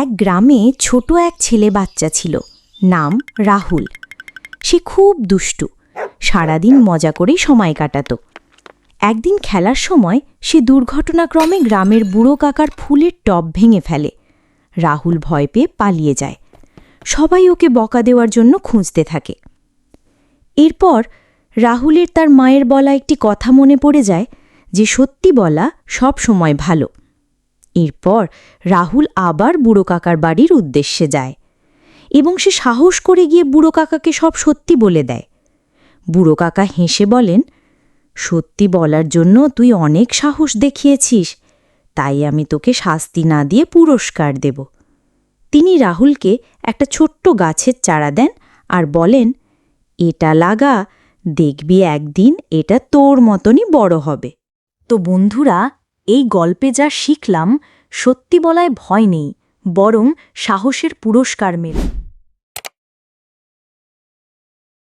এক গ্রামে ছোট এক ছেলে বাচ্চা ছিল, নাম রাহুল। সে খুব দুষ্টু, সারাদিন মজা করেই সময় কাটাত। একদিন খেলার সময় সে দুর্ঘটনাক্রমে গ্রামের বুড়ো কাকার ফুলের টব ভেঙে ফেলে। রাহুল ভয় পেয়ে পালিয়ে যায়। সবাই ওকে বকা দেওয়ার জন্য খুঁজতে থাকে। এরপর রাহুলের তার মায়ের বলা একটি কথা মনে পড়ে যায় যে সত্যি বলা সব সময় ভালো। এরপর রাহুল আবার বুড়ো কাকার বাড়ির উদ্দেশ্যে যায় এবং সে সাহস করে গিয়ে বুড়ো কাকাকে সব সত্যি বলে দেয়। বুড়ো কাকা হেসে বলেন, সত্যি বলার জন্য তুই অনেক সাহস দেখিয়েছিস, তাই আমি তোকে শাস্তি না দিয়ে পুরস্কার দেব। তিনি রাহুলকে একটা ছোট্ট গাছের চারা দেন আর বলেন, এটা লাগা, দেখবি একদিন এটা তোর মতনই বড় হবে। তো বন্ধুরা, এই গল্পে যা শিখলাম, সত্যি বলায় ভয় নেই, বরং সাহসের পুরস্কার মেলে।